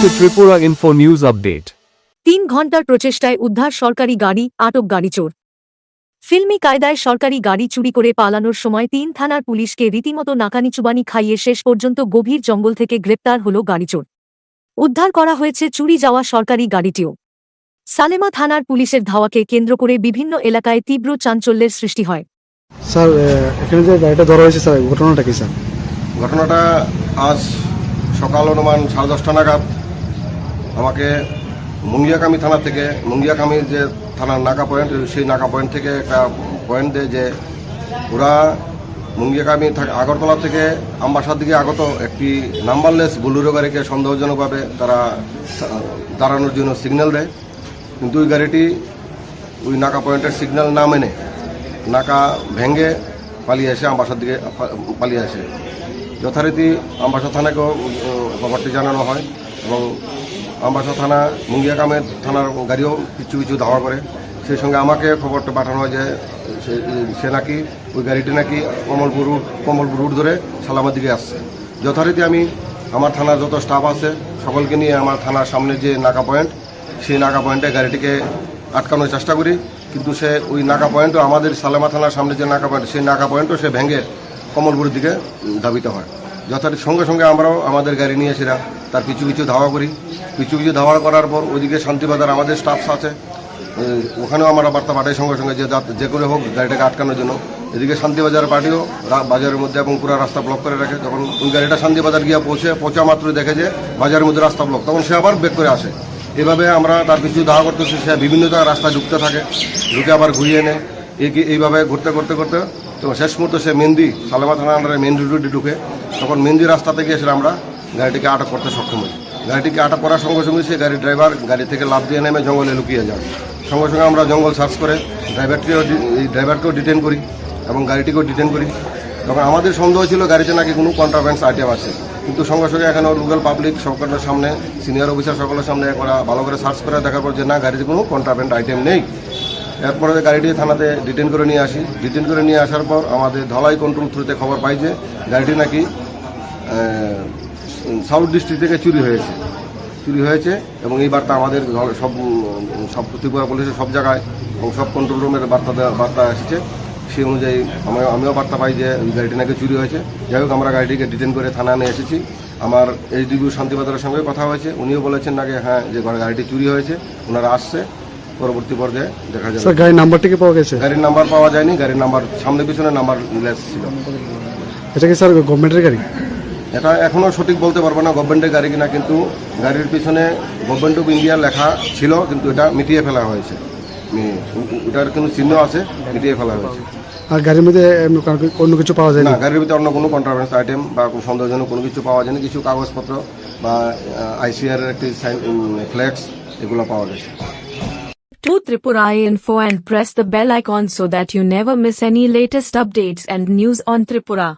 Welcome to Tripura Info News Update. 3 ঘন্টার প্রচেষ্টায় উদ্ধার সরকারি গাড়ি, আটক গাড়ি চোর। ফিল্মি কায়দায় সরকারি গাড়ি চুরি করে পালানোর সময় 3 থানার পুলিশকে রীতিমতো নাকানিচুবানি খাইয়ে শেষ পর্যন্ত গভীর জঙ্গল থেকে গ্রেপ্তার হল গাড়িচোর। উদ্ধার করা হয়েছে চুরি যাওয়া সরকারি গাড়িটিও। সালেমা থানার পুলিশের ধাওয়াকে কেন্দ্র করে বিভিন্ন এলাকায় তীব্র চাঞ্চল্যের সৃষ্টি হয়। স্যার, এখানে যে গাড়িটা ধরা হয়েছে স্যার, ঘটনাটা কি স্যার? ঘটনাটা আজ সকাল অনুমান 10:30 নাগাদ আমাকে মুঙ্গিয়াকামি থানা থেকে, মুঙ্গিয়াকামি যে থানার নাকা পয়েন্ট, সেই নাকা পয়েন্ট থেকে একটা পয়েন্ট দেয় যে ওরা মুঙ্গিয়াকামি আগরতলা থেকে আমবাসার দিকে আগত একটি নাম্বারলেস বুলেরো গাড়িকে সন্দেহজনকভাবে তারা দাঁড়ানোর জন্য সিগন্যাল দেয়, কিন্তু ওই গাড়িটি ওই নাকা পয়েন্টের সিগন্যাল না মেনে নাকা ভেঙে পালিয়ে আসে, আমবাসার দিকে পালিয়ে আসে। যথারীতি আমবাসা থানাকেও খবরটি জানানো হয় এবং আমবাসা থানা মুঙ্গিয়াকামের থানার গাড়িও কিছু কিছু ধাওয়া করে। সেই সঙ্গে আমাকে খবরটা পাঠানো হয় যে সে নাকি ওই গাড়িটি নাকি কমলপুর রুট ধরে সালামার দিকে আসছে। যথারীতি আমি আমার থানার যত স্টাফ আছে সকলকে নিয়ে আমার থানার সামনে যে নাকা পয়েন্ট, সেই নাকা পয়েন্টে গাড়িটিকে আটকানোর চেষ্টা করি, কিন্তু সে ওই নাকা পয়েন্টও, আমাদের সালেমা থানার সামনে যে নাকা পয়েন্ট, সেই নাকা পয়েন্টও সে ভেঙে কমলপুরের দিকে ধাবিত হয়। যথারীতি সঙ্গে সঙ্গে আমরাও আমাদের গাড়ি নিয়ে এসে তার কিছু কিছু ধাওয়া করি। কিছু ধাওয়া করার পর ওইদিকে শান্তিবাজার আমাদের স্টাফ আছে, ওখানেও আমরা বার্তা পাঠাই সঙ্গে সঙ্গে যে করে হোক গাড়িটাকে আটকানোর জন্য। এদিকে শান্তিবাজার পার্টিও বাজারের মধ্যে এবং পুরো রাস্তা ব্লক করে রাখে। যখন ওই গাড়িটা শান্তিবাজার গিয়ে পৌঁছা মাত্রই দেখে যে বাজারের মধ্যে রাস্তা ব্লক, তখন সে আবার বেক করে আসে। এভাবে আমরা তার কিছু ধাওয়া করতেছি, সে বিভিন্ন জায়গায় রাস্তায় ঢুকতে থাকে, ঢুকে আবার ঘুরিয়ে এনে এইভাবে ঘুরতে করতে করতে তো শেষ মুহূর্তে সে মেহেন্দি সালেমা থানা আন্ডারে মেন রুটে ঢুকে, তখন মেহেন্দি রাস্তাতে গিয়ে এসে আমরা গাড়িটিকে আটক করতে সক্ষম হই। গাড়িটিকে আটক করার সঙ্গে সঙ্গে সে গাড়ির ড্রাইভার গাড়ি থেকে লাফ দিয়ে নেমে জঙ্গলে লুকিয়ে যায়। সঙ্গে সঙ্গে আমরা জঙ্গল সার্চ করে ড্রাইভারকেও ডিটেন করি এবং গাড়িটিকেও ডিটেন করি। তখন আমাদের সন্দেহ ছিল গাড়িতে নাকি কোনো কন্ট্রাব্যান্ডস আইটেম আছে, কিন্তু সঙ্গে সঙ্গে এখানে লোকাল পাবলিক সকলের সামনে, সিনিয়র অফিসার সকলের সামনে ওরা ভালো করে সার্চ করে দেখার পর যে না, গাড়িতে কোনো কন্ট্রাব্যান্ড আইটেম নেই। এরপরে গাড়িটি থানাতে ডিটেন করে নিয়ে আসি। ডিটেন করে নিয়ে আসার পর আমাদের ধলাই কন্ট্রোল থ্রুতে খবর পাই যে গাড়িটি নাকি সাউথ ডিস্ট্রিক্ট থেকে চুরি হয়েছে এবং এই বার্তা আমাদের সব ত্রিপুরা পুলিশের সব জায়গায় এবং সব কন্ট্রোল রুমের বার্তা এসেছে। সেই অনুযায়ী আমিও বার্তা পাই যে গাড়িটি নাকি চুরি হয়েছে। যাই হোক, আমরা গাড়িটিকে ডিটেন করে থানা নিয়ে এসেছি। আমার এইচডিবি শান্তিবাজারের সঙ্গে কথা হয়েছে, উনিও বলেছেন নাকি হ্যাঁ যে গাড়িটি চুরি হয়েছে, ওনারা আসছে, পরবর্তী পর্যায়ে দেখা যাবে। গাড়ির নাম্বারটি কি পাওয়া গেছে? গাড়ির নাম্বার পাওয়া যায়নি, গাড়ির নাম্বার সামনে পিছনে নাম্বার লেস ছিল। এটা কি স্যার গভর্নমেন্টের গাড়ি? এটা এখনো সঠিক বলতে পারবো না গভর্নমেন্টের গাড়ি কিনা, কিন্তু গাড়ির পিছনে গভর্নমেন্ট অফ ইন্ডিয়া লেখা ছিল, কিন্তু এটা মিটিয়ে ফেলা হয়েছে। এটার কোনো চিহ্ন আছে, মিটিয়ে ফেলা হয়েছে। আর গাড়ির মধ্যে অন্য কিছু পাওয়া যায় না? গাড়ির ভিতরে অন্য কোনো কন্ট্রাভেন্স আইটেম বা সন্দেহজনক কোনো কিছু পাওয়া যায়নি। কিছু কাগজপত্র বা আইসিআর একটি ফ্ল্যাক্স এগুলো পাওয়া গেছে। To Tripura Info and press the bell icon so that you never miss any latest updates and news on Tripura.